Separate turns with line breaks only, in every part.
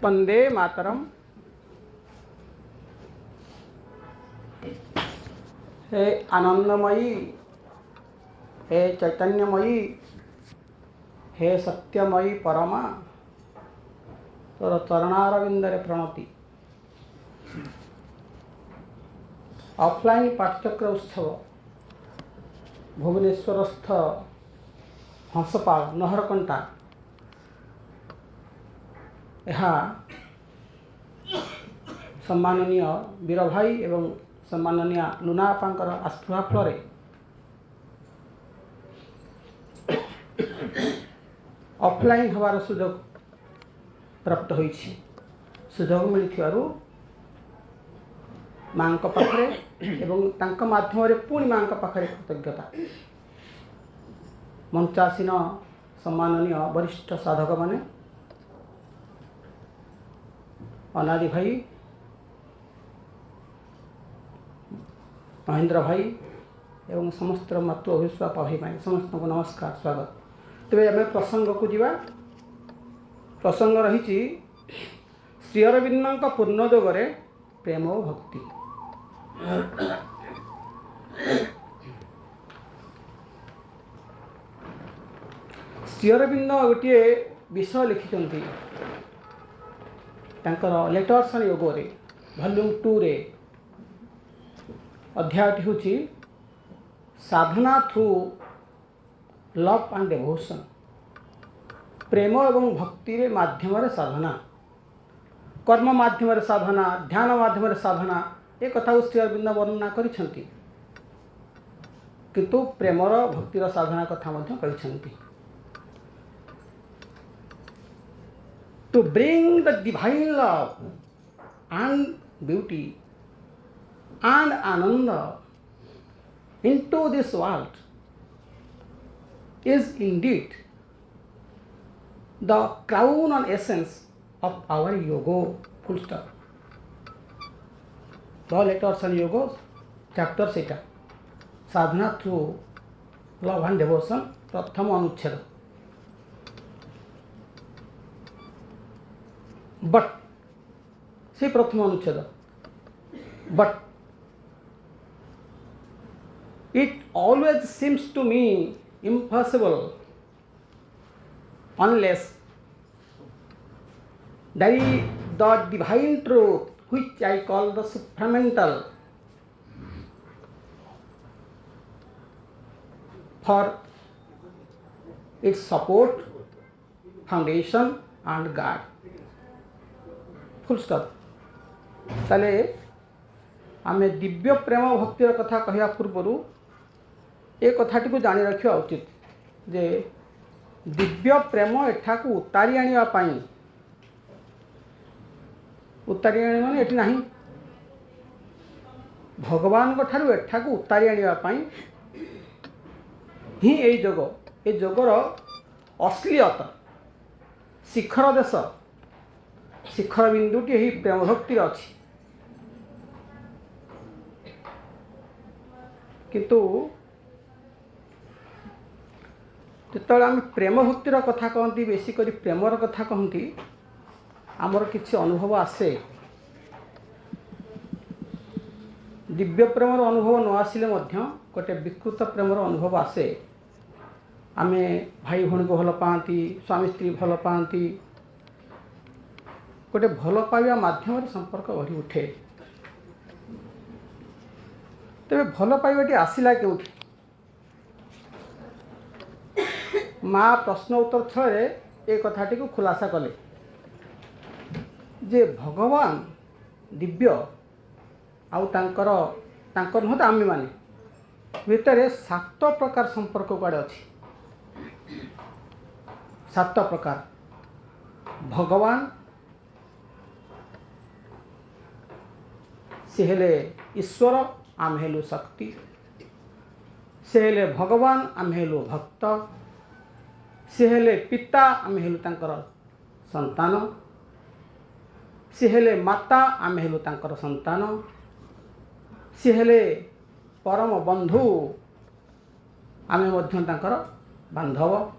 वंदे मातरम। हे आनंदमयी, हे चैतन्यमयी, हे सत्यमयी परमा, तोर चरणारविंदरे प्रणति। ऑफलाइन पाठचक्र उत्सव भुवनेश्वरस्थ हंसपाल नहरकंटा यहाँ सम्माननीय वीर भाई एवं सम्माननीय लुना आपांकर आस्था फल ऑफलाइन हवार सुजोग प्राप्त होइछि। सुजोग मिलिथिबारु मां पाखरे एवं तांका माध्यम पुणी मां पाखरे कृतज्ञता। मंचासीन सम्माननीय वरिष्ठ साधक माने अनादि भाई, महेंद्र भाई एवं समस्त मातृ अभिस्वाप भाई भाई समस्त को नमस्कार, स्वागत। तेरे आम प्रसंग को जीवा। प्रसंग रही श्री अरविंद पूर्ण जोगरे प्रेम और भक्ति। श्री अरविंद गोटे विषय लिखिं लेटर्स ऑन योग रे वॉल्यूम 2 रे अध्यायटी हूँ साधना थ्रू लव एंड डिवोशन। प्रेम एवं भक्ति रे माध्यम रे साधना, कर्म माध्यम रे साधना, ध्यान माध्यम रे साधना, एक कथा श्री अरविंद वर्णना करिसेंती, किंतु प्रेमर भक्तिर साधना कथा मध्य कहिसेंती। To bring the divine love and beauty and ananda into this world is indeed the crown and essence of our yoga. Full stop. The letters on yoga chapter सेटा साधना through love and devotion प्रथम अनुच्छेद। But से प्रथम अनुच्छेद, but it always seems to me impossible unless the divine truth which I call the supramental for its support, foundation and guard. Full stop. ताले आमे दिव्य प्रेम भक्तिर कथा कहया पूर्व ए कथाटी को जानी रखिया उचित जे दिव्य प्रेम एठाकू उतारी आनिया पाई, उतारी आनी माने एठी नहीं, भगवान को ठारू एठाकू उतारी आनिया पाई ही ए जोगर अश्लीलता शिखर देश, शिखर बिंदुटी ही प्रेम भक्ति अच्छी। किंतु जिते आम प्रेम भक्तिर कथा कहती, बेसिकली प्रेमर कथा कहती, आमर किसी अनुभव आसे। दिव्य प्रेमर अनुभव न आसिले गोटे विकृत प्रेमर अनुभव आसे। आमे भाई भौणी को भल पाती, स्वामी स्त्री भल पाती, गोटे भल पाइबा माध्यम संपर्क गढ़ी उठे। तेरे भल पाइबाटी आसला क्यों? माँ प्रश्न उत्तर छल ए कथाटी को खुलासा कले जे भगवान दिव्य आउ तांकर नुह तो आम माने भितर 7 प्रकार संपर्क कड़े अच्छी। 7 प्रकार भगवान से हेले ईश्वर, आम हेलु शक्ति, से हेले भगवान, आम हेलु भक्त, से हेले पिता, आम हेलु तांकर संतान, से हेले माता, आम हेलु तांकर संतान, से हेले परम बंधु, आमे मध्य तांकर बांधव।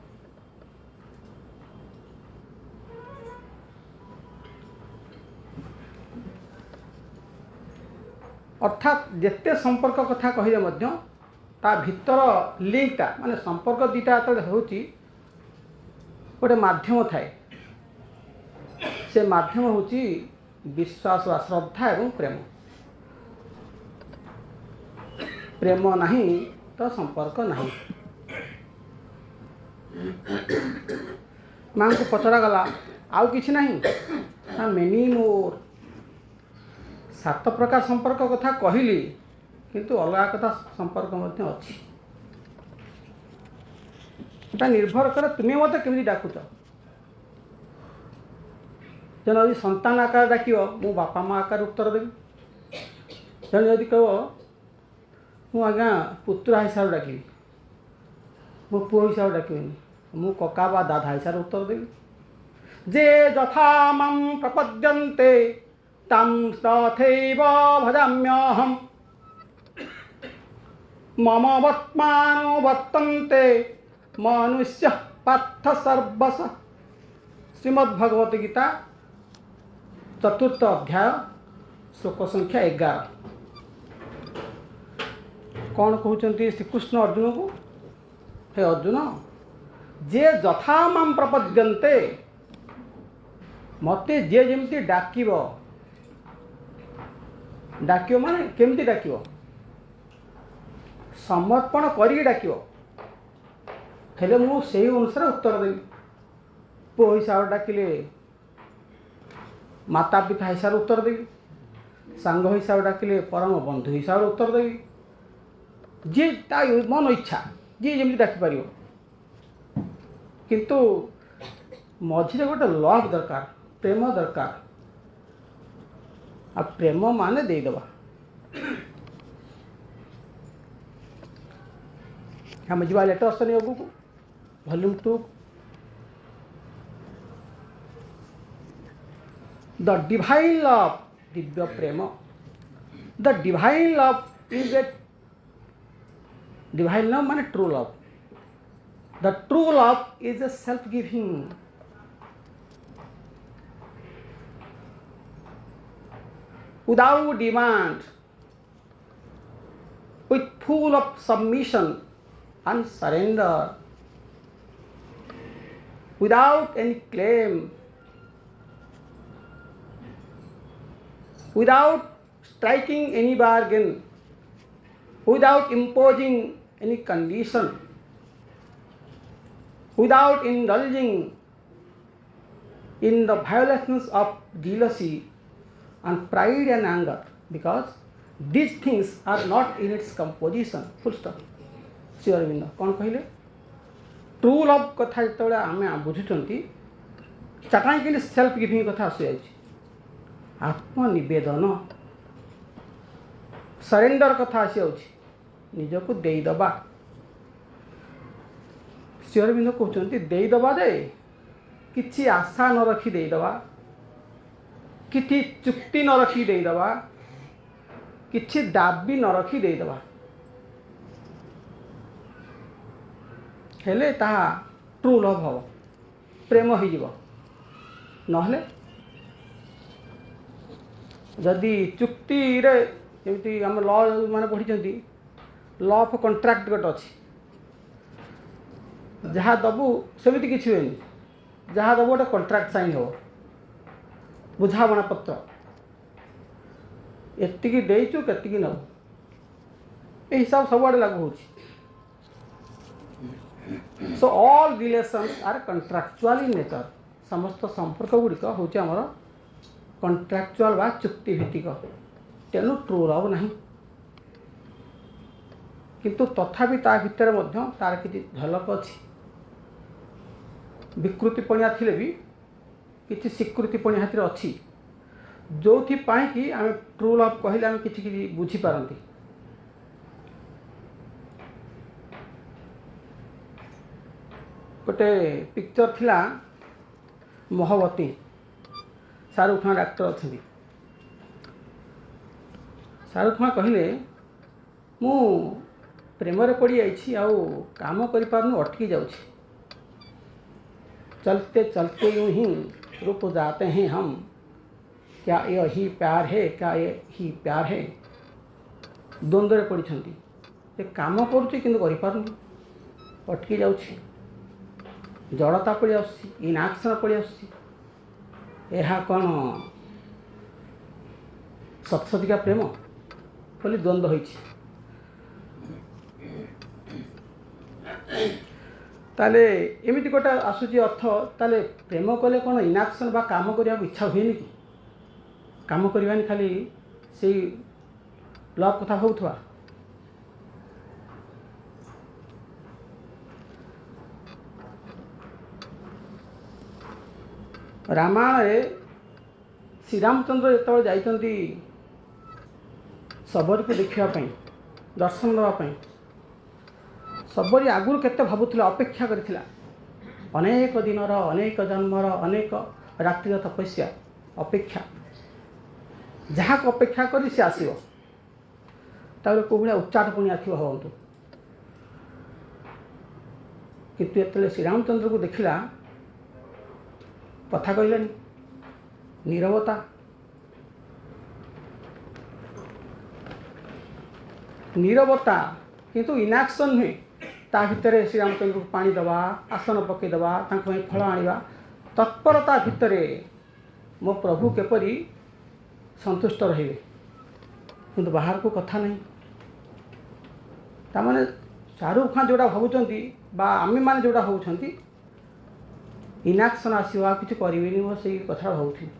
अर्थात जिते संपर्क कथा कहिले मध्य ता भीतर लिंकटा माने संपर्क दुईटा जो होची गोटे माध्यम थाए से माध्यम होची विश्वास वा श्रद्धा एवं प्रेम। प्रेम नहीं तो संपर्क नहीं। माँ को पचरा गला आउ किछि नहीं ना मेनी मोर 7 प्रकार संपर्क कथा कहली किंतु अलग कथा संपर्क मध्य अछि। एटा निर्भर करे तुमे मते केमि डाकुच। जन यदि संतान आकार डाकियो मु बापा माँ आकार उत्तर देबी। जन यदि कहो मु आज्ञा पुत्र हिसाब डाकिबी मो पुओ हिसाब डाकिबिनी मु कका बा दादा हिसाब उत्तर देबी। जे यथा मां प्रपद्यन्ते तं तथैव भजाम्यहम् मम वर्त्मानो वर्तन्ते मनुष्य पार्थ सर्वश। श्रीमद्भगवत गीता 4th अध्याय श्लोक संख्या 11। कौन कहते श्रीकृष्ण अर्जुन को, हे अर्जुन जे यथा मां प्रपद्यन्ते मते जे जेमती डाकिबो डाकियो माने केमती डाकिबो समर्पण करी डाकिबो हेले मु सेही अनुसार उत्तर देबी। पुओ हिसाब डाकिले माता पिता हिसाब उत्तर देबी। सांग हिसाब डाकिले परम बंधु हिसाब उत्तर देबी। जे ता मन इच्छा जे जेमती डाकी पारियो किंतु मझिरे गोटे लव दरकार प्रेम दरकार। आ प्रेम माने दे दबा। हम जीवा लेटर सनी अगु को वॉल्यूम 2 द डिवाइन लव दिव्य प्रेम। The divine love is a divine love माने true love. The true love is a self giving. Without demand, with full of submission and surrender, without any claim, without striking any bargain, without imposing any condition, without indulging in the violations of jealousy and pride and anger, because these things are not in its composition. Full stop. Shri Aurobindo कौन कहले true love कथा जो आम बुझुंट चाटाई self giving कथा आसी जाए। आत्मनिवेदन सरेंडर कथा आसी निजक देदबा। श्री अरविंद कहते देदबा जे किसी आशा न रखी देदबा, किसी चुक्ति न रखी देदबा, किसी दाबी न रखी देदबा हेले ताहा ट्रू लव हम प्रेम हो जीव। नहले जदि चुक्ति रे जमी आम ल मैंने पढ़ी ल ऑफ कंट्राक्ट गोटे अच्छी जहाँ दबु सेमती किसी हुए जहाँ दबु गोटे कंट्राक्ट साइन हो बुझामणा पत्र एतिकी देचु केतिकी नबु ए हिसाब सबुआड़े लागू होची। So all relations are contractual in nature. समस्त संपर्क गुड़िक हूँ आमर कंट्राक्चुअल बा चुक्ति भित्तिक। तेणु ट्रू लव नहीं किंतु तथापि ता भितर मध्य तार किसी झलक अच्छी। विकृतिपणिया थिले भी किसी स्वीकृतिपणिया हाथ अच्छी जो कि आम ट्रू लव कहले आम किसी बुझीपारती। गोटे पिक्चर थिला मोहब्बती शाहरुख खान डाक्टर अच्छे। शाहरुख खान कहले मु प्रेम रे पड़ी जाइछि आउ काम करि पारनु अटकी जाउछि। चलते चलते यूं ही रुक जाते हैं हम, क्या यही प्यार है, क्या यही प्यार है। ଦ୍ୱନ୍ଦ୍ୱରେ ପଡ଼ିଛନ୍ତି। ସେ କାମ କରୁଛି କିନ୍ତୁ କରିପାରୁନି, ଅଟକି ଯାଉଛି, ଜଡ଼ତା ପଳେଇ ଆସୁଛି, ଇନ୍ଆକ୍ସନ୍ ପଳେଇ ଆସୁଛି। ଏହା କ'ଣ ସତସତିକା ପ୍ରେମ ବୋଲି ଦ୍ୱନ୍ଦ୍ୱ ହୋଇଛି। ତାହେଲେ ଏମିତି ଗୋଟେ ଆସୁଛି ଅର୍ଥ, ତାହେଲେ ପ୍ରେମ କଲେ କ'ଣ ଇନ୍ଆକ୍ସନ୍ ବା କାମ କରିବାକୁ ଇଚ୍ଛା ହୁଏନି କି? କାମ କରିବାନି, ଖାଲି ସେଇ ଲଭ୍ କଥା ଭାବୁଥିବା। ରାମାୟଣରେ ଶ୍ରୀରାମଚନ୍ଦ୍ର ଯେତେବେଳେ ଯାଇଛନ୍ତି ଶବରୀକୁ ଦେଖିବା ପାଇଁ, ଦର୍ଶନ ଦେବା ପାଇଁ, ଶବରୀ ଆଗରୁ କେତେ ଭାବୁଥିଲା, ଅପେକ୍ଷା କରିଥିଲା। ଅନେକ ଦିନର, ଅନେକ ଜନ୍ମର, ଅନେକ ରାତ୍ରିର ତପସ୍ୟା, ଅପେକ୍ଷା, ଯାହାକୁ ଅପେକ୍ଷା କରି ସେ ଆସିବ। ତାପରେ କେଉଁ ଭଳିଆ ଉଚ୍ଚାଟ ପୁଣି ଆସିବ ଭାବନ୍ତୁ। କିନ୍ତୁ ଯେତେବେଳେ ଶ୍ରୀରାମଚନ୍ଦ୍ରକୁ ଦେଖିଲା, କଥା କହିଲାନି, ନୀରବତା। ନୀରବତା କିନ୍ତୁ ଇନ୍ଆକ୍ସନ୍ ନୁହେଁ। ତା ଭିତରେ ଶ୍ରୀରାମଚନ୍ଦ୍ରକୁ ପାଣି ଦେବା, ଆସନ ପକାଇଦେବା, ତାଙ୍କ ପାଇଁ ଫଳ ଆଣିବା, ତତ୍ପରତା ଭିତରେ ମୋ ପ୍ରଭୁ କିପରି ସନ୍ତୁଷ୍ଟ ରହିବେ, କିନ୍ତୁ ବାହାରକୁ କଥା ନାହିଁ। ତାମାନେ ଶାହରୁଖ ଖାନ୍ ଯେଉଁଟା ଭାବୁଛନ୍ତି ବା ଆମେମାନେ ଯେଉଁଟା ଭାବୁଛନ୍ତି, ଇନ୍ଆକ୍ସନ୍ ଆସିବ, ଆଉ କିଛି କରିବେନି, ମୁଁ ସେଇ କଥାଟା ଭାବୁଥିଲି।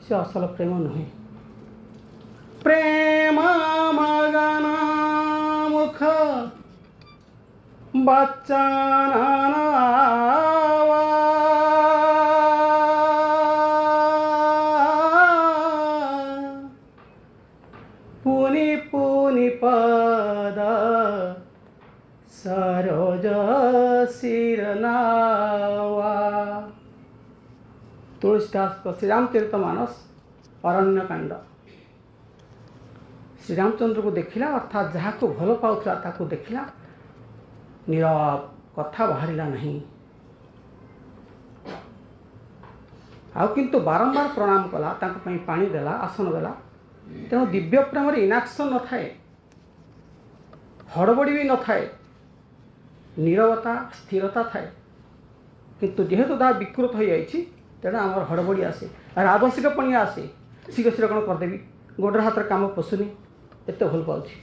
ସେ ଅସଲ ପ୍ରେମ ନୁହେଁ। ପ୍ରେମ ମଗନ ମୁଖ ବଚନ ପୁନି ପୁନି ପଦ ସରୋଜ ଶିରନାवा। ତୁଳସୀଦାସ ଶ୍ରୀରାମଚରିତମାନସ ଅରଣ୍ୟକାଣ୍ଡ। ଶ୍ରୀରାମଚନ୍ଦ୍ରକୁ ଦେଖିଲା, ଅର୍ଥାତ୍ ଯାହାକୁ ଭଲ ପାଉଥିଲା ତାକୁ ଦେଖିଲା, ନୀରବ, କଥା ବାହାରିଲା ନାହିଁ। ଆଉ କିନ୍ତୁ ବାରମ୍ବାର ପ୍ରଣାମ କଲା, ତାଙ୍କ ପାଇଁ ପାଣି ଦେଲା, ଆସନ ଦେଲା। ତେଣୁ ଦିବ୍ୟ ପ୍ରେମରେ ଇନ୍ଆକ୍ସନ୍ ନଥାଏ, ହଡ଼ବଡ଼ି ବି ନଥାଏ, ନୀରବତା, ସ୍ଥିରତା ଥାଏ। କିନ୍ତୁ ଯେହେତୁ ତାହା ବିକୃତ ହୋଇଯାଇଛି, ତେଣୁ ଆମର ହଡ଼ବଡ଼ି ଆସେ, ରାଜସିକ ପଣିଆ ଆସେ। ଶୀଘ୍ର ଶୀଘ୍ର କ'ଣ କରିଦେବି, ଗୋଡ଼ର ହାତରେ କାମ ପଶୁନି, ଏତେ ଭଲ ପାଉଛି।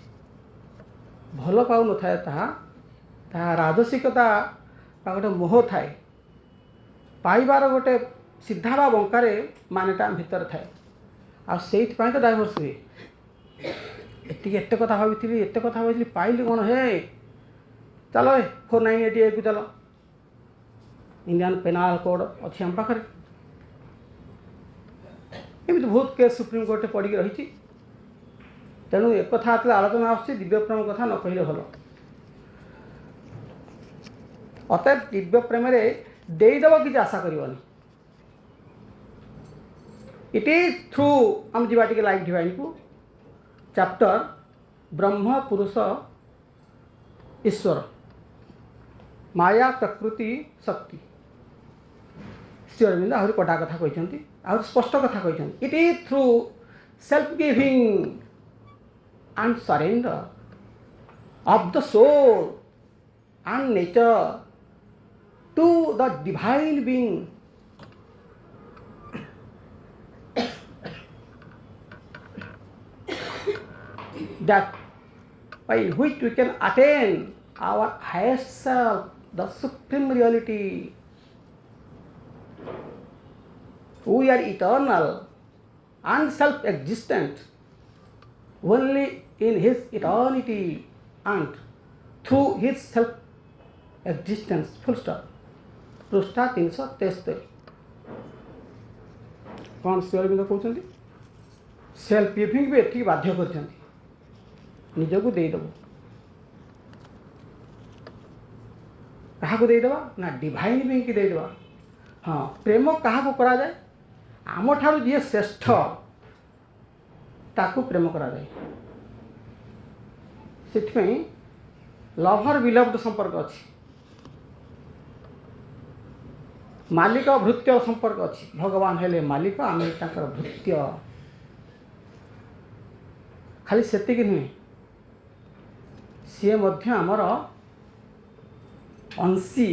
ଭଲ ପାଉନଥାଏ, ତାହା ରାଜସିକତା ବା ଗୋଟେ ମୋହ ଥାଏ। ପାଇବାର ଗୋଟେ ସିଧା ବା ବଙ୍କାରେ ମାନେଟା ଭିତରେ ଥାଏ। ଆଉ ସେଇଥିପାଇଁ ତ ଡାଇଭର୍ସ ହୁଏ। ଏତେ କଥା ଭାବିଥିଲି, ଏତେ କଥା ଭାବିଥିଲି, ପାଇଲି କ'ଣ? ହେ ଚାଲ 498A ଚାଲ, ଇଣ୍ଡିଆନ୍ ପେନାଲ କୋଡ଼ ଅଛି ଆମ ପାଖରେ। ଏମିତି ବହୁତ କେସ୍ ସୁପ୍ରିମକୋର୍ଟରେ ପଡ଼ିକି ରହିଛି। ତେଣୁ ଏକଥା ଯେତେବେଳେ ଆଲୋଚନା ଆସୁଛି, ଦିବ୍ୟ ପ୍ରେମ କଥା ନ କହିଲେ ଭଲ। ଅତଏବ ଦିବ୍ୟ ପ୍ରେମରେ ଦେଇଦେବ, କିଛି ଆଶା କରିବନି। ଇଟ୍ ଇଜ୍ ଥ୍ରୁ, ଆମେ ଯିବା ଟିକେ ଲାଇଫ୍ ଡିଭାଇନ୍କୁ, ଚାପ୍ଟର ବ୍ରହ୍ମ ପୁରୁଷ ଈଶ୍ୱର, ମାୟା ପ୍ରକୃତି ଶକ୍ତି। ଶ୍ରୀ ଅରବିନ୍ଦ ଆହୁରି କଟା କଥା କହିଛନ୍ତି, ଆହୁରି ସ୍ପଷ୍ଟ କଥା କହିଛନ୍ତି। It is through self giving and surrender of the soul and nature to the divine being that by which we can attain our highest self, the supreme reality. We are eternal and self-existent only in his eternity and through his self-existence. Full stop. ପୃଷ୍ଠା 373। କ'ଣ ଶ୍ରୀ ଅରବିନ୍ଦ କହୁଛନ୍ତି? Self giving ବି ଏଠିକି ବାଧ୍ୟ କରିଛନ୍ତି, ନିଜକୁ ଦେଇଦେବ। କାହାକୁ ଦେଇଦେବା ନା, ଡିଭାଇନ୍ ବିଙ୍ଗ୍କି ଦେଇଦେବା। ହଁ, ପ୍ରେମ କାହାକୁ କରାଯାଏ? ଆମଠାରୁ ଯିଏ ଶ୍ରେଷ୍ଠ ତାକୁ ପ୍ରେମ କରାଯାଏ। ସେଥିପାଇଁ ଲଭର ବିଲଭ୍ଡ ସମ୍ପର୍କ ଅଛି, ମାଲିକ ଭୃତ୍ୟ ସମ୍ପର୍କ ଅଛି। ଭଗବାନ ହେଲେ ମାଲିକ, ଆମେ ତାଙ୍କର ଭୃତ୍ୟ। खाली सेतिକି नुहे सी मध्य आमर अंशी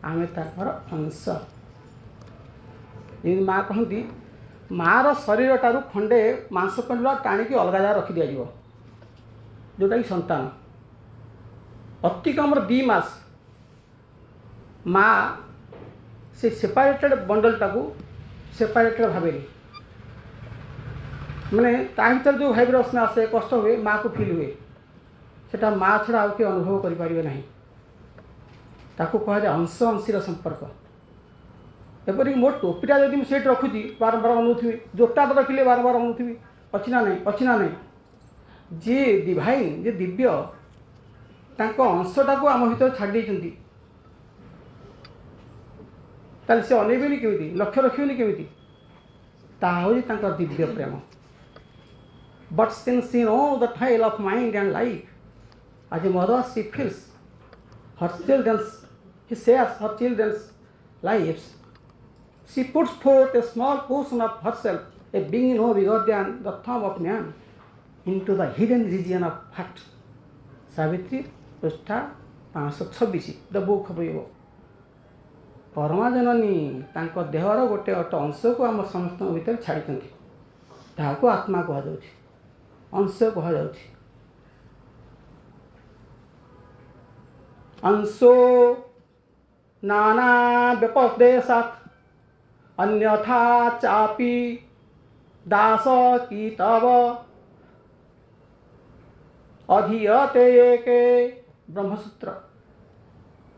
आमे ताकर अंश। ये माँ कहती मार शरीर टारू खंडे मांसपिंड टाणिकी अलग जगह रखी दि जाव जोटा कि संतान अति कम 2 मास माँ से सेपरेटेड बंडल टाकू सेपरेटेड भावे माने ता भर जो भाइब्रेसन आसे कष्ट हुए माँ को फिल हुए सेटा माँ छड़ा आउ किए अनुभव करें ना ताकू कह जाए अंश अंशीर संपर्क। एपरिक मो टोपीटा जब मुझे रखुची बारंबार अनुथी जोटा रखिले बारंबार अनुथी अच्छी ना नहीं जी डिवाइन जी दिव्य अंशटा को आम भर छाड़ी से अनेबेनि केमी लक्ष्य रखिए केमी ताकि दिव्य प्रेम। But since she know the toil of mind and life as a mother she feels her children's he shares her children's lives. She puts forth a small portion of herself, a being no bigger than the thumb of man, into the hidden region of heart. Savitri पृष्ठा 526 the book of योब। परमा जननी तांको देहर गोटे अंश को आम समस्त भीतर छाड़ी ताको आत्मा कह अंश कह अंशो नाना व्यपदेशात् अन्यथा चापि दास की तव अधीयते के ब्रह्मसूत्र।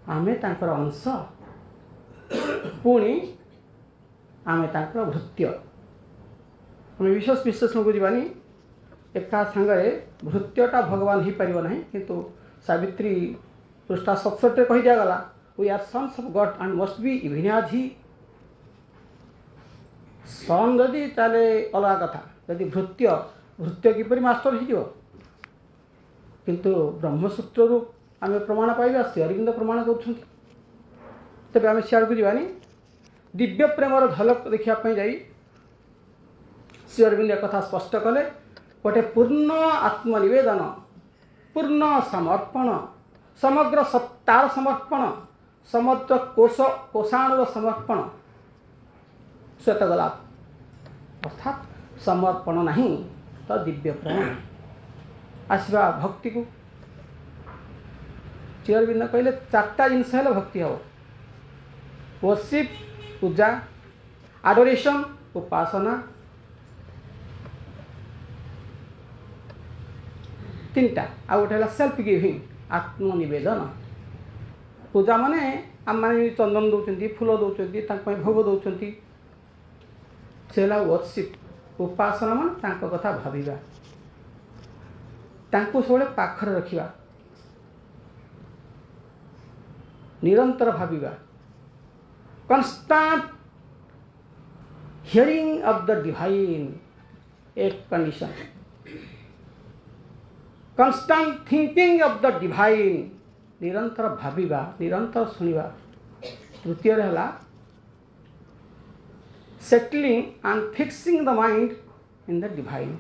आमे तांकर अंश पुणी आमे तांकर भृत्य। आम विशेष विश्लेषण को जीवानी एका सांगरे भृत्यटा भगवान ही पारिबो नहीं किंतु सावित्री पृष्ठा 67 कही दिगला we are sons of God and must be even as he. सन जदि ताले अलग कथा जदि भृत्य भृत्य किपरि मास्टर हो किंतु ब्रह्मसूत्र आम प्रमाण पाइबा श्री अरविंद प्रमाण कर तेज आम सियाड़ को जीवानी दिव्य प्रेमर झलक देखापी जा श्री अरविंद एक कथा स्पष्ट कले गोटे पूर्ण आत्मनिवेदन पूर्ण समर्पण समग्र सत्तार समर्पण समग्र कोषाणुर समर्पण श्वेतगलाप अर्थात समर्पण नहीं तो दिव्य प्रेम आसवा भक्ति को श्री अरविंद कहले 4टा जिनस है भक्ति हम वर्शिप पूजा आडोरेशन उपासना 3टा आ गोटे है सेल्फ गिविंग आत्मनिवेदन। पूजा माने आम मैंने चंदन दौरान फूल दौरान भोग दौरान से वर्शिप उपासना मान कथा भाविबा सब पाखर रखिबा निरंतर भाविबा constant hearing of the divine एक condition constant thinking of the divine निरंतर भाविबा निरंतर सुनिबा। तृतीय है settling and fixing the mind in the divine.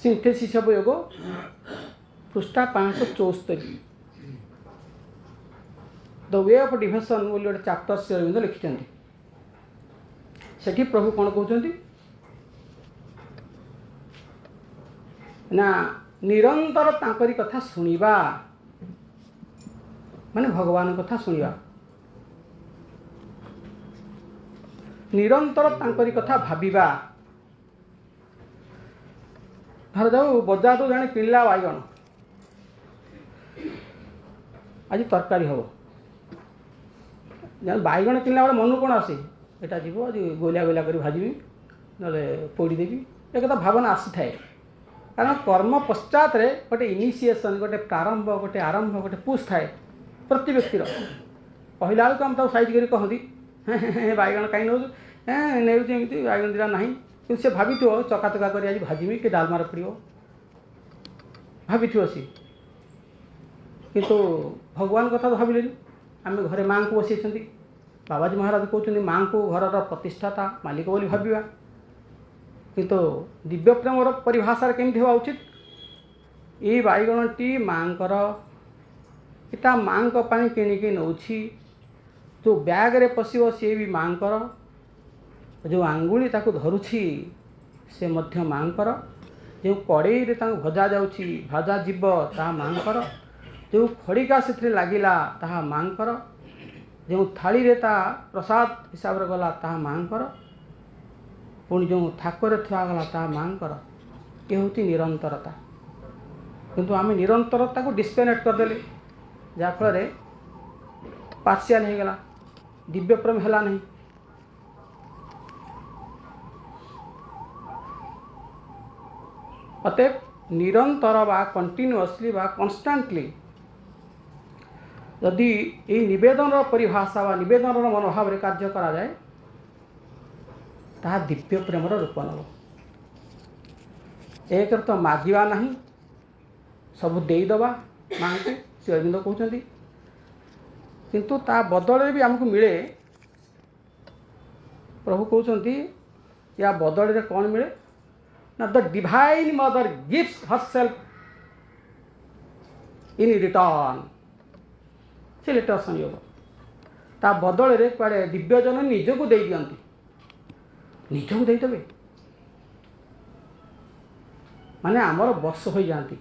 Synthesis of Yoga पृष्ठा 574 द वे ऑफ डिवोशन बोली गोटे चैप्टर से अरविंद लिखिं सेठी प्रभु कौन कहते ना निरंतर तांकरी कथा सुनिबा माने भगवान कथा सुनिबा निरंतर तांकरी कथा भाविबा। धर जाऊ बजार तो जाने किला बैगण आज तरकारी हम बैगण किनला बेले मन कौन आसे यहाँ जीव आज गोलिया गोलिया कर भाजी ना पोड़देवी एक कथा भावना आसी थाए कारण कर्म पश्चात गोटे इनिशिएशन गोटे प्रारंभ गोटे आरंभ गोटे पुश थाए प्रति व्यक्तिर कहला बेलू आम सैज कर कहती बैगण कहीं नौ नेमती बैगण दिटा ना कि सी भाभी चका चका कर आज भाजमी कि डालमार पड़ो भाभी सी किंतु भगवान कथा तो भाविले आम घरे माँ को बसई बाबाजी महाराज कहते माँ को घर प्रतिष्ठाता मालिक बोली भाविबा किंतु दिव्य प्रेमर परिभाषा केमती होगा उचित ये बैगणटी माँकर इटा माँ किणिकी नौछि जो बैग रे पशिव सी भी माँकर जो आंगुली ताकू धरुछि से मध्य माँकर जो कड़ई रे ताकू भजा जाउछि भजा जीव ता माँकर जो खड़िका से लगिला ताहा माँकर जो थाली रे ता प्रसाद हिसाब रे गला ताहा माँकर पुणी जो थाकर थुआगला ता माँकर ये हूँ निरंतरता किंतु आम निरंतरता को डिस्कनेक्ट करदेले जहाँफल पार्शियाल हो गला दिव्य प्रेम है नहीं। अतएव निरंतर बा कंटिन्यूअसली बा कन्स्टांटली यदि ये निवेदन परिभाषा बा निवेदन मनोभाव रे कार्य करा जाए ताहा दिव्य प्रेमर रूप नब। एक तो मागिबा नहीं सबू देदबा माँ को श्री अरविंद कहते किंतु ता बदल भी आमको मिले प्रभु कहते या बदल कौन मिले ना the divine mother gives herself in return से लेटर संयोग ता बदल रे कड़े दिव्यजन निजको दे दियंती निजको देदेवे माने आमर बस हो जाती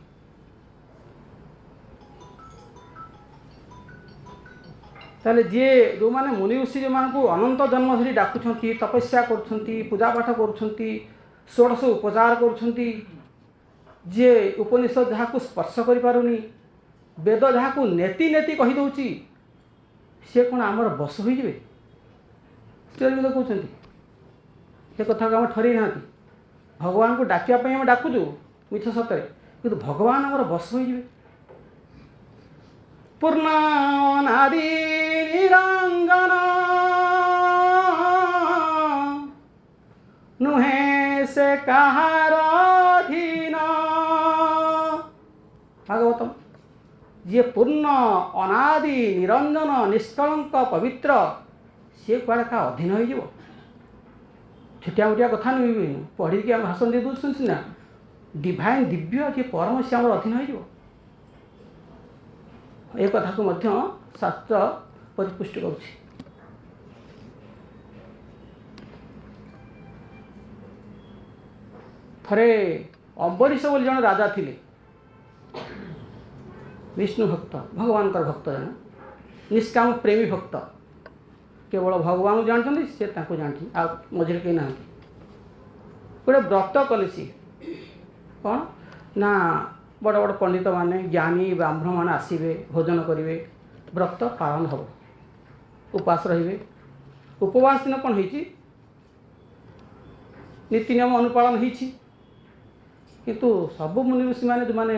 ताले जी जो माने मुनि ऋषि जो मान को अनंत जन्म धरी डाकुंट तपस्या कर पूजा पाठ कर षोडश उपचार कर उपनिषद जहाँ को स्पर्श कर पारुनी वेद जहाँ को नेति नेति कहीदे सी कौन आमर बस हो श्री अरविंद कहते ये कथा को आम ठरी ना भगवान को डाकियापाई आम डाकुचु मिछ सतरे कि भगवान आमर बस हो पूर्णादि निरंजन नुहे से कहार अधीन भागवतम जी पूर्ण अनादि निरंजन निष्कलंक पवित्र सी कड़े का अधीन हो छोटिया मोटिया कथा नुह पढ़ी आम भाषण दे दूसरी सीना डिवाइन दिव्य जी परम से आम अधीन हो एक कथा को मध्य शास्त्र परिपुष्ट करुछि। थरे अम्बरीश बोली जन राजा थिले विष्णु भक्त भगवान भक्त जन निष्काम प्रेमी भक्त केवल भगवान जानते से जानती आ मझे कहीं ना गोटे व्रत कले सी कौन ना बड़ बड़ पंडित माने ज्ञानी ब्राह्मण मान आसवे भोजन करेंगे व्रत पालन हम उपास रे उपवास दिन कौन हो नीति नियम अनुपालन हो किंतु सबु मुनि ऋषि मैंने जो मैंने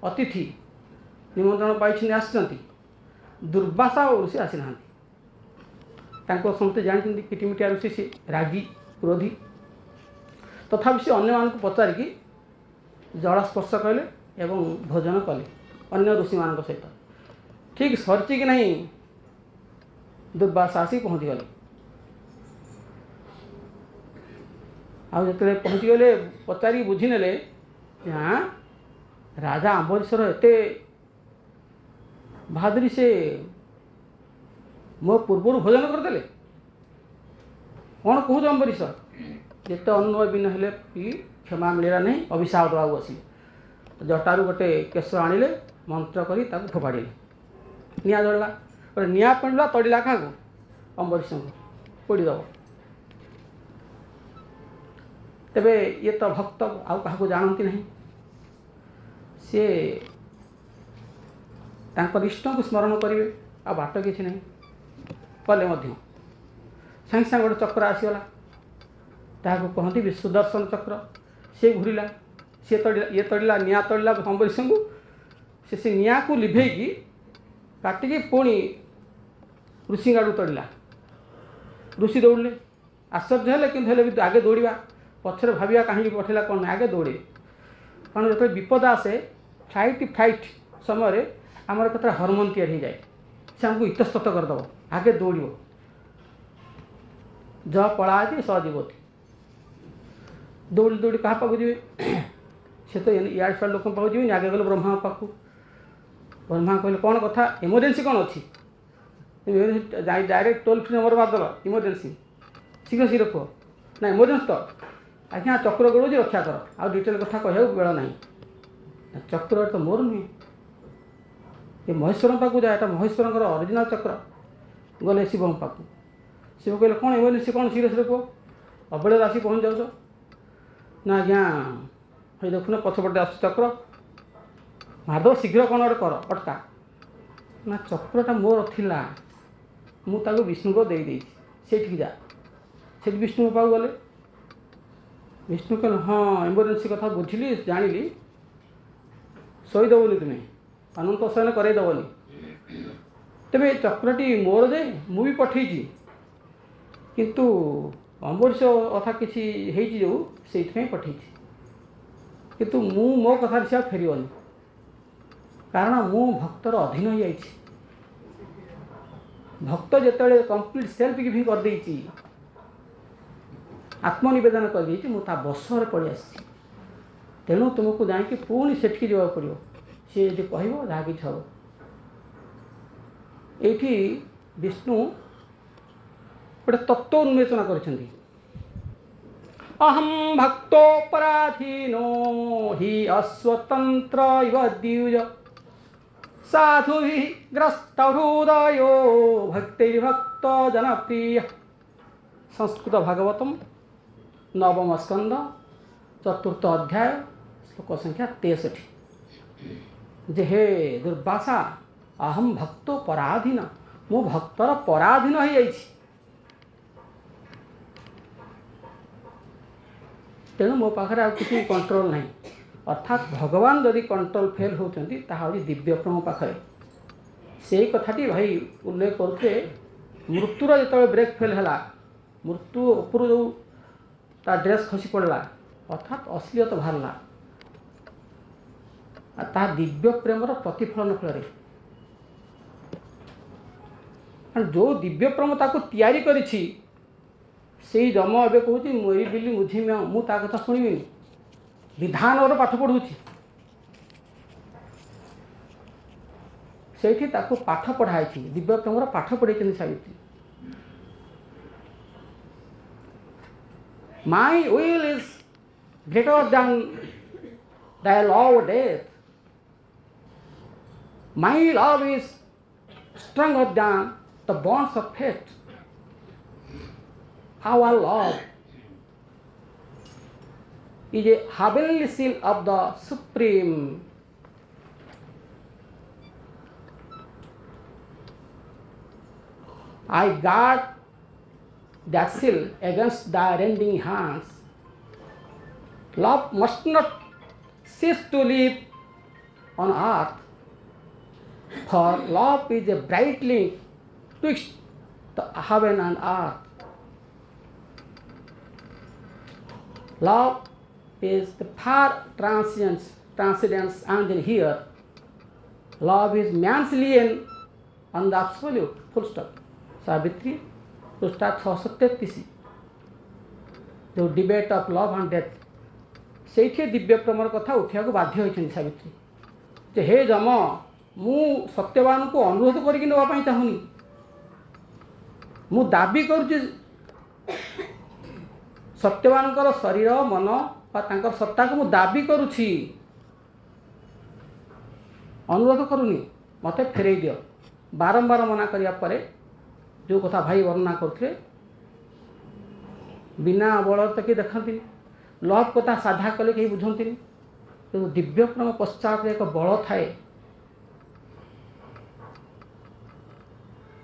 अतिथि निमंत्रण पाई आसी दुर्वासा ऋषि आसी ना समस्त जानते किटिमिटिया ऋषि से रागी क्रोधी तथा से अन्य मान पचारिकी जल स्पर्श कले एवं भोजन कले अन्य ऋषि मान सहित ठीक सरची कि नहीं दुर्वासा आसी पहुँची गले आते पहुँची गले पचारि बुझी नेले हाँ राजा अम्बरीशर एते बहादुरी से मो पूर्व भोजन करदे कौन कहूँ अम्बरीश जिते अनुभव बिन हेले भी क्षमा मिलला नहीं अभिशाप देवा बस जटारू गोटे केश आणिले मंत्र कर फोपाड़े निआ जड़ला गोटे निआ पंडला तड़िला क्या अम्बरीश को पोड़ीदेव तेबे ये तो भक्त आउ क्या जानती नहीं सी इष्ट को स्मरण करेंगे आ बाट किसी नहीं कले सागे सागे गोटे चक्र आसीगला ताको कहती विश्वदर्शन चक्र सी घूरला सी तड़िला ये तड़िला निआ तड़िला अम्बरीश को से निआ को लिभेकी काटिकी पुणी ऋषि आड़ू तड़िला ऋषि दौड़े आश्चर्य है कि आगे दौड़ा पछरे भाविया कहीं पठेला कौन आगे दौड़े कारण जो विपद आसे फाइट समय आमर कतरा हरमोन तैयारी हो जाए से आमको इतस्तत करदेव आगे दौड़ ज पड़ा स जीवती दौड़ी दौड़ी क्या पाक जी से तो इड सियाड़ लोक पाक जी आगे गले ब्रह्मा पाक ब्रह्मा कहले कौन कथा इमरजेंसी कौन अच्छी डायरेक्ट टोल फ्री नंबर मारदेल इमरजेंसी शीघ्र शीघ्र कह ना इमरजेंसी तो आज्ञा चक्र गड़ौची रक्षा कर आ डिटेल कथा कह बेल ना चक्र तो मोर नुहे ये महेश्वर पाक जाए यहाँ महेश्वर ओरिजिनल चक्र गले शिव पाक शिव कहले कौन इमरजेंसी कौन शीघ्र शीघ्र कह अबेल आसी पहुँच जाऊच ना आज्ञा ये देखुन पछपटे आस चक्र माधव शीघ्र कौन गोटे कर अटका ना चक्रटा मोर थिला मुझे विष्णु को दे से जा से विष्णु पाक गले विष्णु कहले हाँ इमरजेंसी कथा बुझिली जानिली शहीदबनी तुम्हें अनंत शयन करदेवनी तेरे चक्रटी मोर जे मुझे पठे किंतु अम्बरीश कथा किसी जो से पठे किंतु मु मो कथा से फेरनी कारण मु भक्तर अधीन हो जाइए भक्त जिते कंप्लीट सेल्फ गिविंग कर देइछि आत्मनिवेदन कर देइछि मु ता बसरे पड़ी आसी तेणु तुमको जाकि पुणी सेठकी जावा पड़ो सी यदि कह जहाँ कि हम ये विष्णु गोटे तत्व उन्मेषण कर अहम भक्तोपराधीनो हि अस्वतंत्र इव द्विज साधु ग्रस्त हृदयो भक्तिर्भक्त जनप्रिय संस्कृत भागवतम नवम स्कंद चतुर्थ अध्याय श्लोक संख्या 63 जे हे दुर्वासा अहम भक्त पराधीन मु भक्तर पराधीन हो जाइछि तेणु मो पाखे आ किसी कंट्रोल नहीं अर्थात भगवान जदि कंट्रोल फेल होती दिव्य प्रेम पाखे से कथाटी भाई उल्लेख करते मृत्युर जो ब्रेक फेल है मृत्यु उपर जो ता ड्रेस खसी पड़ा अर्थात अश्लीलता बाहरला ता दिव्य प्रेमर प्रतिफलन फल जो दिव्य प्रेम ताको तैयारी करिछि से जम एवं कहूँ मोरी बिली मुझी मु ता कथा शुणिबी विधान और पाठ पढ़ुची से पाठ पढ़ाई दिव्य प्रेमर पाठ पढ़ाई Savitri my will is greater than the love of death my love is stronger than the bonds of faith our love is a heavenly seal of the Supreme. I guard that seal against the rending hands. Love must not cease to live on earth, for love is a bright link twixt the heaven and earth. Love is the far transcendence and here. Love is man's lien on the absolute. Full stop. Savitri पृष्ठा 633 जो debate of love and death से दिव्य Premiere कथा उठा बाध्य होती सावित्री जे हे जम मु सत्यवान को अनुरोध करके नापी चाहूनी मु दाबी करुच्ची सत्यवान शरीर मन बा सत्ता को मु दाबी करुछि अनुरोध करूनी मते फेरई दियो बारंबार मना करिया परे जो कथा भाई वर्णना करते बिना बल तक देखती लव कथा साधा कले कहीं बुझती तो दिव्य प्रेम पश्चात एक बल थाए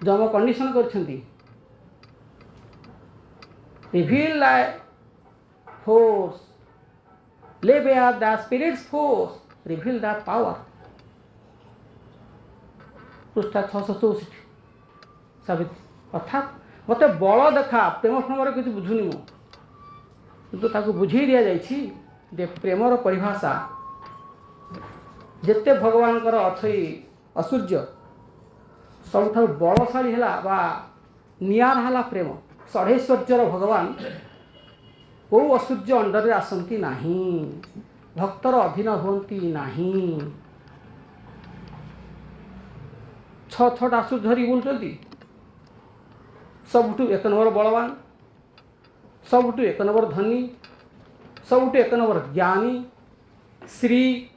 जम कंडीशन करछंती reveal thy force lay bare the spirit's force reveal the power पृष्ठा 664 Savitri अर्थात मत बल देखा प्रेम प्रेमर किसी बुझुनी मो किंतु ताको बुझे दिया जाइछि जे प्रेमर परिभाषा जेते भगवान अच्छी ऐश्वर्य सब बलशाली है नियार है प्रेम षढ़ैश्वर्यर भगवान को असूर्य अंडर आसती नहीं, भक्तर अधीन हुअन्ति नहीं। छटा आसूर्य धरी बुलुचंती, सबुठु एक नंबर बलवान, सबुठु एक नंबर धनी, सबुठु एक नंबर ज्ञानी, श्री,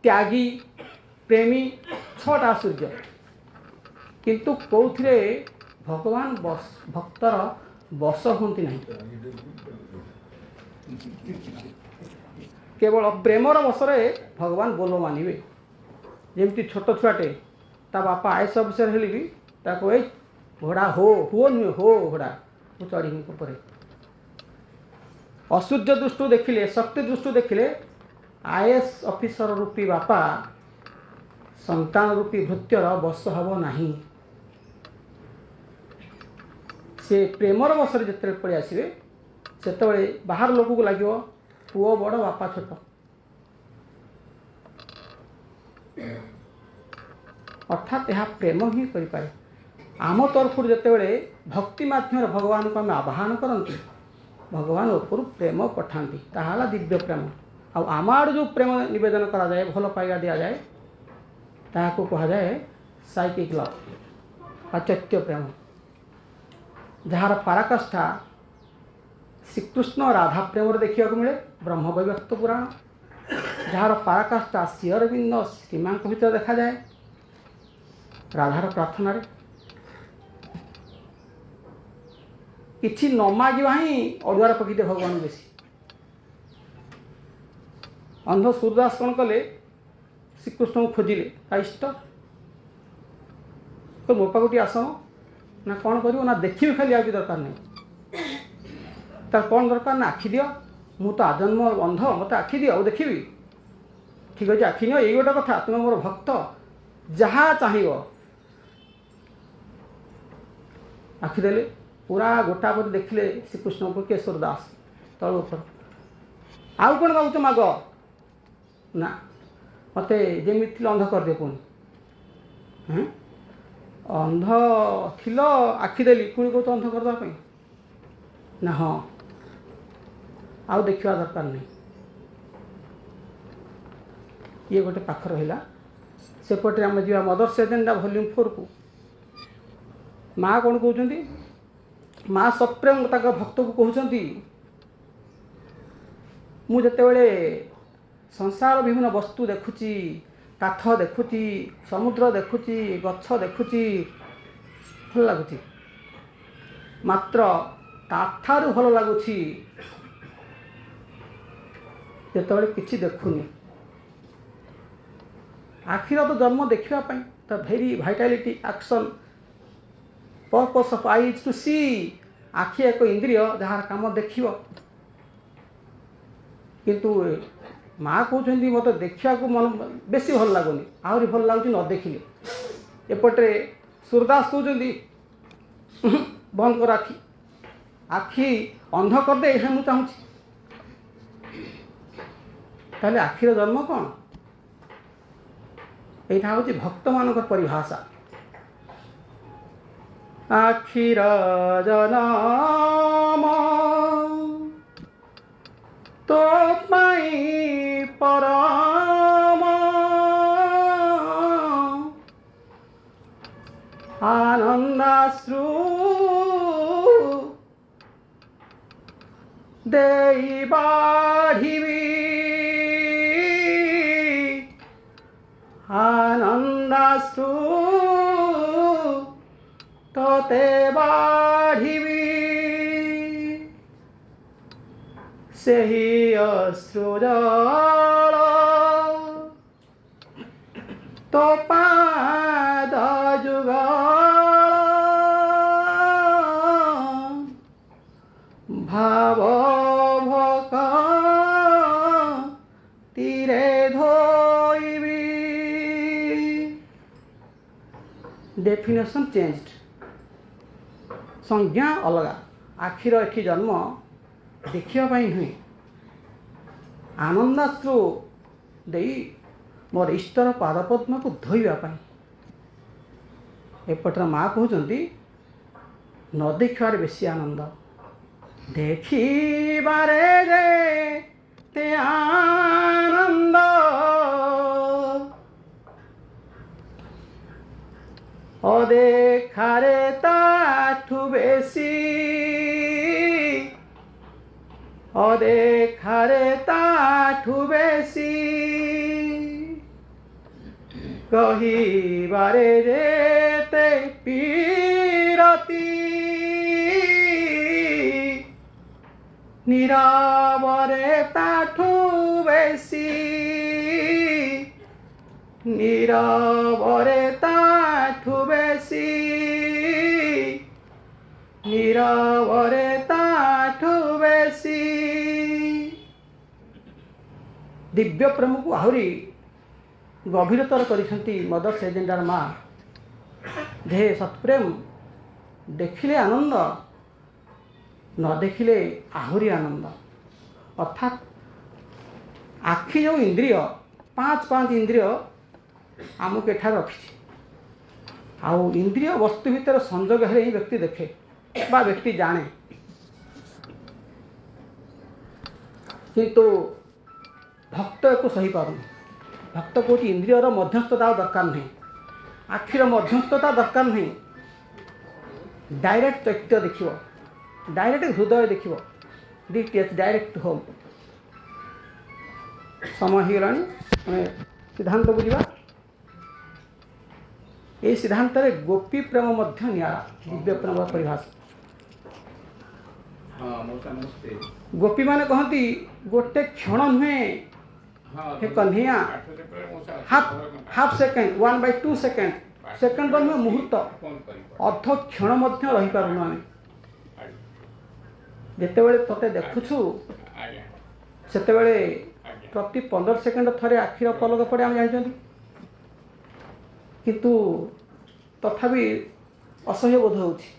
त्यागी, प्रेमी, छटा आसूर्य। किंतु कौथिरे भगवान भक्तर बस हुंती नहीं, केवल प्रेमर बसरे भगवान बोल मानिबे। जेमती छोट छुआटे ता बापा आईएस अफिसर हेली भी ताको ए घोड़ा हो नुहे हो घोड़ा मु चढ़ी पर। असूर्य दृष्टि देखिले, शक्ति दृष्टि देखिले आईएस अफिसर रूपी बापा संतान रूपी भृत्यर बस हब नहीं। से प्रेमर बसरे जिते पड़े आसवे से बाहर लोक को लगे पुओ बड़ बापा छोट। अर्थात यह प्रेम ही करें। आम तरफ जिते भक्ति माध्यम भगवान को आम आवाहन करती भगवान ऊपर प्रेम पठाती, ताहा दिव्य प्रेम। आम आड़ जो प्रेम निवेदन करा जाए, भल पाइबा दि जाए, ताहाको कहा जाए साइकिक लव, अचैत्य प्रेम, जार पराकाष्ठा श्रीकृष्ण राधा प्रेम देखा मिले ब्रह्म वैवर्त पुराण, जार पराकाष्ठा श्री अरविंद श्रीमां भीतर देखा जाए राधार प्रार्थना। किछि न मागिबा ही अड़ुआर पकईदे भगवान बेसी। अंध सूरदास कौन कले, श्रीकृष्ण को खोजिले का इष्ट तो मो पाक आस ना कौन कर ना देखी खाली आज दरकार नहीं, तार कौन दरकार ना आखि दियो, मु तो आजन्म अंध मत आखि दियो और देखी। ठीक अच्छे आखि नियो, यही गोटे कथा, तुम मोर भक्त जहाँ चाहब आखि देले पूरा गोटा पर देखिले श्रीकृष्ण को केशर दास तल ऊपर आउ कौन मागुच माग ना मत जमी अंध कर दे पुणी अंध थिल आखि देली पुणी कौच अंध करदेवाई ना हाँ आउ देखा दरकार नहीं। ये गोटे पाख रहा सेपटे आम जा मदर्स एजेंडा वॉल्यूम 4 को माँ कौन कहते माँ सप्रेम तक भक्त को कहते मुझे संसार विभिन्न वस्तु देखुची, काठ देखुची, समुद्र देखुची, गछ देखुची, भल लगुच, मात्र ताठारु भल लगुच जिते किसी देखुनी। आखिर तो जन्म देखापी the very vitality action purpose of eye to see. आखि एक इंद्रिय जार काम देखियो, किंतु माँ कहते मत देखा मन बेसी भल लगुनि, आहरी भल लगुच न देखिले। एपटे सूरदास कहते बंद कर आखि, आखि अंध करदे ये मुझे चाहूँ। ताले आखिर जन्म कौन? यहाँ हूँ भक्त मान परिभाषा। आखिर जन्म तो पाई परम आनंदाश्रु देई बाढ़िबी, आनंदाश्रु तोते बाढ़िबी, सेही अश्रुजल तो पाद जुगल भाव भोक तीरे धोइबी। डेफिनेशन चेंज्ड, संज्ञा अलगा। आखिर एठी जन्म देखापी नुहे, आनंदाश्रु दे मोर इष्टर पादपद्म को धोइबापी। एपटर माँ कहते न देखार बेसी आनंद, ଦେଖିବାରେ ଯେତେ ଆନନ୍ଦ ଅଦେଖାରେ ତାଠୁ ବେଶୀ ଅଦେଖାରେ ତାଠୁ ବେଶୀ କହିବାରେ ଯେତେ ପୀରତି নীরবরে তাঠু বেশি নীরবরে তাঠু বেশি নীরবরে তাঠୁ বেশি ଦିବ୍ୟ ପ୍ରେମକୁ ଆହୁରି ଗଭୀରତର କରିଛନ୍ତି ମଦର୍ସ ଏଜେଣ୍ଡାର ମା ଯେ ସତ୍ପ୍ରେମ ଦେଖିଲେ ଆନନ୍ଦ न देखिले आहुरी आनंद अर्थात आखि जो इंद्रिय पांच इंद्रिय आमको एठार रखी आउ इंद्रिय वस्तु भितर संजोग हेले ही व्यक्ति देखे बा व्यक्ति जाने किंतु भक्त को सही पार भक्त कौन इंद्रियर मध्यस्थता दरकार नहीं आखिर मध्यस्थता दरकार नहीं डायरेक्ट तथ्य देखियो डायरेक्ट हृदय देखियो डायरेक्ट होम समय हो गलानी सिद्धांत बुझा ये सिद्धांत रे गोपी प्रेम मध्य नियारा दिव्य प्रेम परिभाषा गोपी माने कहती गोटे क्षण नुहे हे Kanhaiya half second 1/2 second second नुहे मुहूर्त अर्ध क्षण मध्य रही पारुनु आमे जितेबले तोते देखुछु सेतेबले प्रति 15 सेकेंड थरे आखिर पलक पड़े आम जानते किंतु तथापि असह्य बोध होछि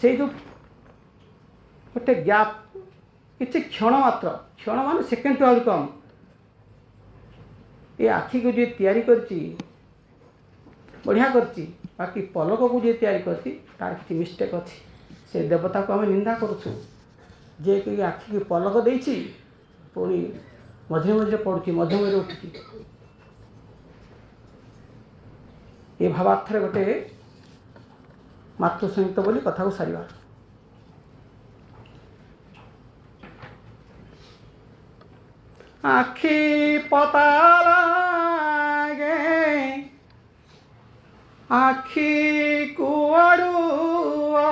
से जो गोटे गैप किसी क्षण मात्र क्षण मान सेकेंड टू आउट कम ये आखि को जी तैयारी करची बढ़िया करची बाकी पलक को जी तैयारी करची तार किसी मिस्टेक अच्छी से देवता को आम निंदा करुछु जे कि आखि की पलक देछि पुणी मझे मझे पड़ुची मझे मझे उठुची ये भावार्थरे गोटे मातृसंहित बोली कथा को सारिबा आखि पताला गे आखि कुआड़ुआ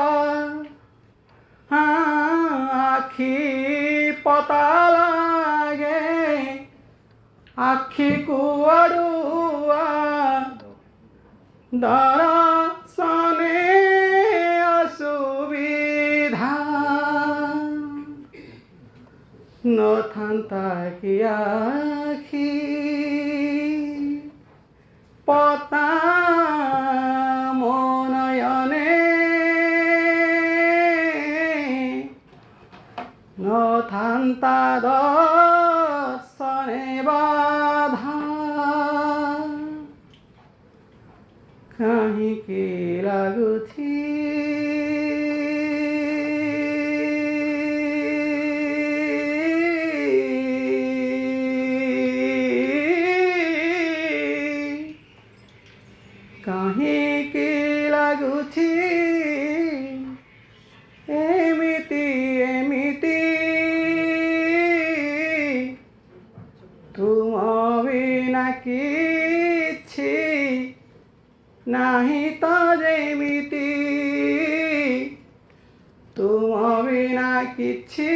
आखि पताला गे आखि कुआड़ुआ दरसने असुविधा न थांता कि आखि पता मोनयने न थांता दर्शने बाधा काहींकि लागुछि काहींकि लागुछि एमिति एमिति तुम बिना किछि नाही तो जेमिति तुम बिना किछि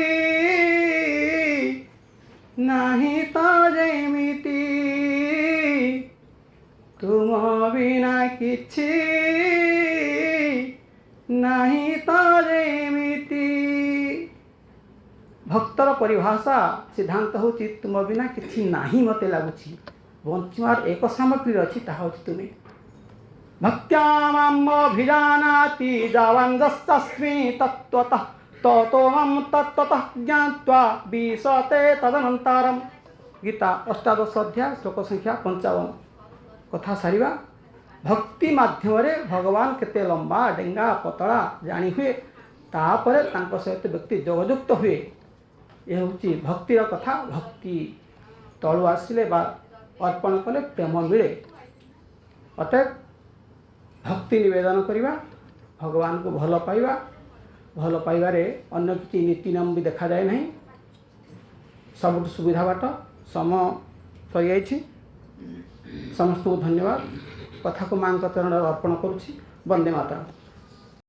नाही तो जेमिति तुम बिना किछि नाही तो जेमिति भक्तर परिभाषा सिद्धांत होची तुम बिना किछि नाही मते लागुछि बंचिमार एक सामग्री अछि ताहा होची तुमे भक्त्या मामभिजानाति जावन्दस्तस्मि तत्त्वतः ततो मां तत्त्वतः ज्ञात्वा विशते तदनन्तरं गीता अष्टादश अध्याय श्लोक संख्या 55 कथा सारिबा भक्ति माध्यम रे भगवान केते लंबा डेंगा पतला जानी हुए तापर तांको सहित व्यक्ति जोगयुक्त हुए। यह हूँ भक्तिर कथा। भक्ति तलु आसिले बा अर्पण कले प्रेम मिले। अतएव भक्ति निवेदन करवा, भगवान को भल पाइबा, भल पाइबारे अन्य किसी नीति नियम भी देखा जाए नहीं। सबुठ सुविधा बाट समय सरी जाइछि। समस्त को धन्यवाद। कथा को मां चरण अर्पण करुछि। वंदे मातरम।